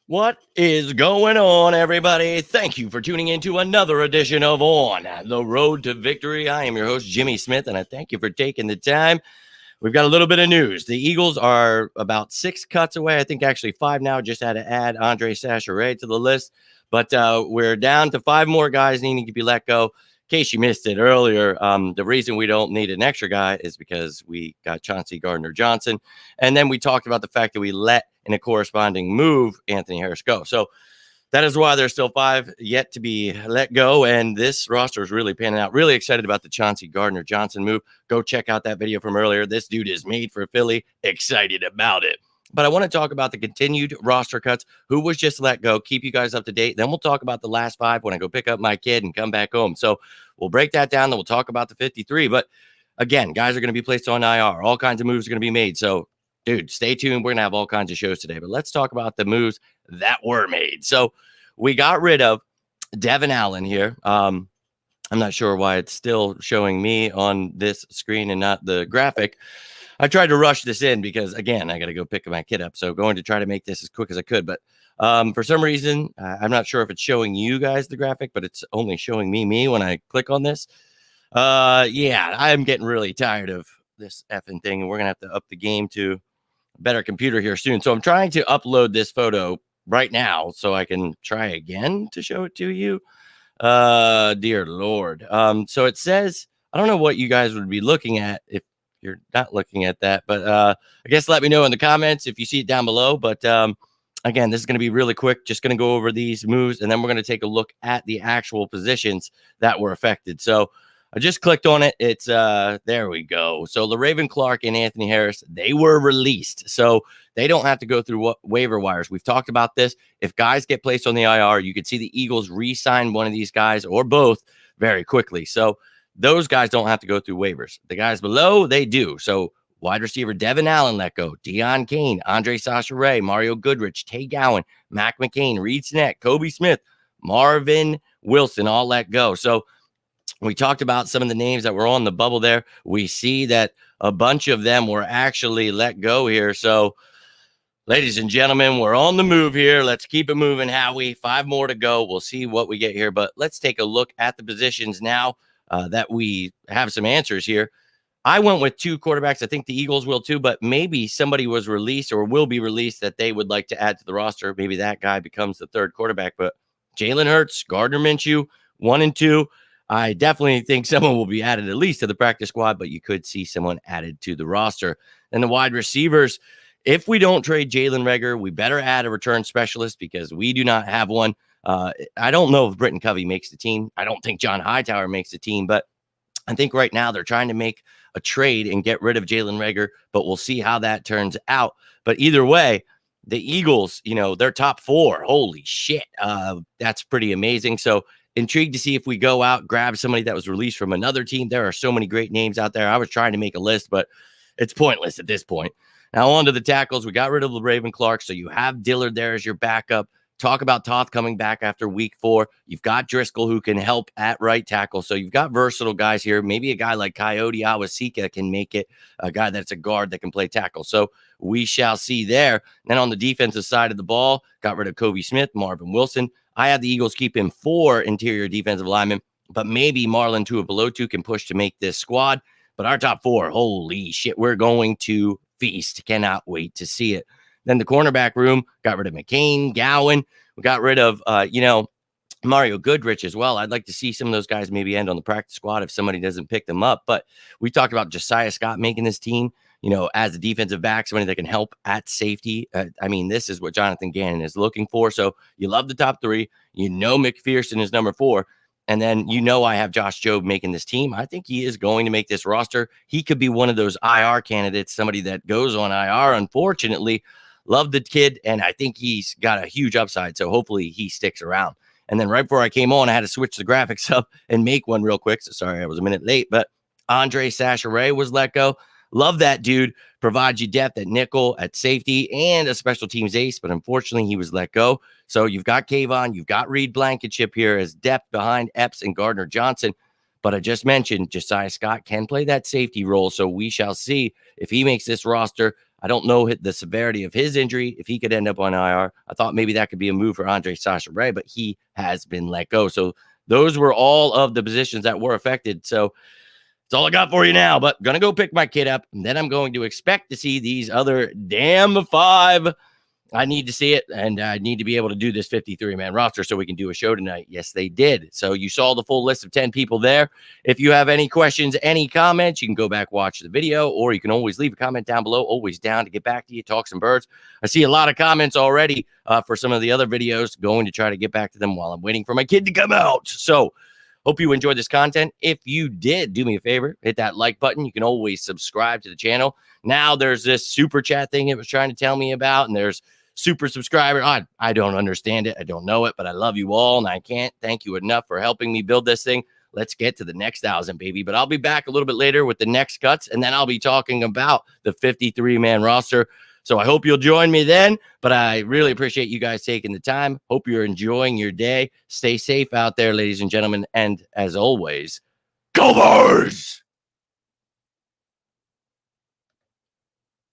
What is going on, everybody? Thank you for tuning in to another edition of On the Road to Victory. I am your host, Jimmy Smith, and I thank you for taking the time. We've got a little bit of news. The Eagles are about 6 cuts away. I think actually 5 now. Just had to add Andre Sacheret to the list. But we're down to 5 more guys needing to be let go. In case you missed it earlier, the reason we don't need an extra guy is because we got Chauncey Gardner-Johnson. And then we talked about the fact that we let, in a corresponding move, Anthony Harris go. So that is why there's still 5 yet to be let go. And this roster is really panning out. Really excited about the Chauncey Gardner-Johnson move. Go check out that video from earlier. This dude is made for Philly. Excited about it. But I want to talk about the continued roster cuts, who was just let go, keep you guys up to date. Then we'll talk about the last 5 when I go pick up my kid and come back home. So we'll break that down. Then we'll talk about the 53. But again, guys are going to be placed on IR. All kinds of moves are going to be made. So, dude, stay tuned. We're going to have all kinds of shows today. But let's talk about the moves that were made. So we got rid of Devon Allen here. I'm not sure why it's still showing me on this screen and not the graphic. I tried to rush this in because, again, I got to go pick my kid up. So going to try to make this as quick as I could. But for some reason, I'm not sure if it's showing you guys the graphic, but it's only showing me when I click on this. Yeah, I'm getting really tired of this effing thing. And we're going to have to up the game to a better computer here soon. So I'm trying to upload this photo right now so I can try again to show it to you. Dear Lord. So it says, I don't know what you guys would be looking at if you're not looking at that, but I guess let me know in the comments if you see it down below. But again, this is going to be really quick. Just going to go over these moves, and then we're going to take a look at the actual positions that were affected. So I just clicked on it. It's there we go. So LaRaven Clark and Anthony Harris, they were released. So they don't have to go through waiver wires. We've talked about this. If guys get placed on the IR, you could see the Eagles re-sign one of these guys or both very quickly. So those guys don't have to go through waivers. The guys below, they do. So wide receiver Devon Allen let go. Deon Cain, Andre Sacheret, Mario Goodrich, Tay Gowan, Mac McCain, Reed Sinnett, Kobe Smith, Marvin Wilson, all let go. So we talked about some of the names that were on the bubble there. We see that a bunch of them were actually let go here. So, ladies and gentlemen, we're on the move here. Let's keep it moving, Howie. 5 more to go. We'll see what we get here. But let's take a look at the positions now that we have some answers here. I went with 2 quarterbacks. I think the Eagles will too, but maybe somebody was released or will be released that they would like to add to the roster. Maybe that guy becomes the 3rd quarterback. But Jalen Hurts, Gardner Minshew, 1 and 2. I definitely think someone will be added at least to the practice squad, but you could see someone added to the roster. And the wide receivers, if we don't trade Jalen Reagor, we better add a return specialist because we do not have one. I don't know if Britton Covey makes the team. I don't think John Hightower makes the team, but I think right now they're trying to make a trade and get rid of Jalen Reagor, but we'll see how that turns out. But either way, the Eagles, they're top 4. Holy shit. That's pretty amazing. So intrigued to see if we go out, grab somebody that was released from another team. There are so many great names out there. I was trying to make a list, but it's pointless at this point. Now on to the tackles. We got rid of LaRaven Clark, so you have Dillard there as your backup. Talk about Toth coming back after week 4. You've got Driscoll who can help at right tackle. So you've got versatile guys here. Maybe a guy like Coyote Awasika can make it, a guy that's a guard that can play tackle. So we shall see there. Then on the defensive side of the ball, got rid of Kobe Smith, Marvin Wilson. I had the Eagles keeping 4 interior defensive linemen, but maybe Marlon Tuipulotu can push to make this squad. But our top 4, holy shit, we're going to feast. Cannot wait to see it. Then the cornerback room, got rid of McCain, Gowan. We got rid of, Mario Goodrich as well. I'd like to see some of those guys maybe end on the practice squad if somebody doesn't pick them up. But we talked about Josiah Scott making this team, as a defensive back, somebody that can help at safety. This is what Jonathan Gannon is looking for. So you love the top 3. McPherson is number 4. And then I have Josh Jobe making this team. I think he is going to make this roster. He could be one of those IR candidates, somebody that goes on IR, unfortunately. Love the kid, and I think he's got a huge upside, so hopefully he sticks around. And then right before I came on, I had to switch the graphics up and make one real quick. So sorry, I was a minute late, but Andre Sacheret was let go. Love that dude. Provides you depth at nickel, at safety, and a special teams ace, but unfortunately he was let go. So you've got Kayvon, you've got Reed Blankenship here as depth behind Epps and Gardner-Johnson. But I just mentioned Josiah Scott can play that safety role, so we shall see if he makes this roster. I don't know the severity of his injury, if he could end up on IR. I thought maybe that could be a move for Andre Sasha Ray, but he has been let go. So those were all of the positions that were affected. So that's all I got for you now, but going to go pick my kid up, and then I'm going to expect to see these other damn 5. I need to see it, and I need to be able to do this 53-man roster so we can do a show tonight. Yes, they did. So you saw the full list of 10 people there. If you have any questions, any comments, you can go back, watch the video, or you can always leave a comment down below. Always down to get back to you, talk some birds. I see a lot of comments already for some of the other videos. Going to try to get back to them while I'm waiting for my kid to come out. So hope you enjoyed this content. If you did, do me a favor, hit that like button. You can always subscribe to the channel. Now there's this super chat thing it was trying to tell me about, and there's super subscriber. I don't understand it. I don't know it, but I love you all, and I can't thank you enough for helping me build this thing. Let's get to the next 1,000, baby. But I'll be back a little bit later with the next cuts, and then I'll be talking about the 53-man roster. So I hope you'll join me then, but I really appreciate you guys taking the time. Hope you're enjoying your day. Stay safe out there, ladies and gentlemen, and as always, go Birds!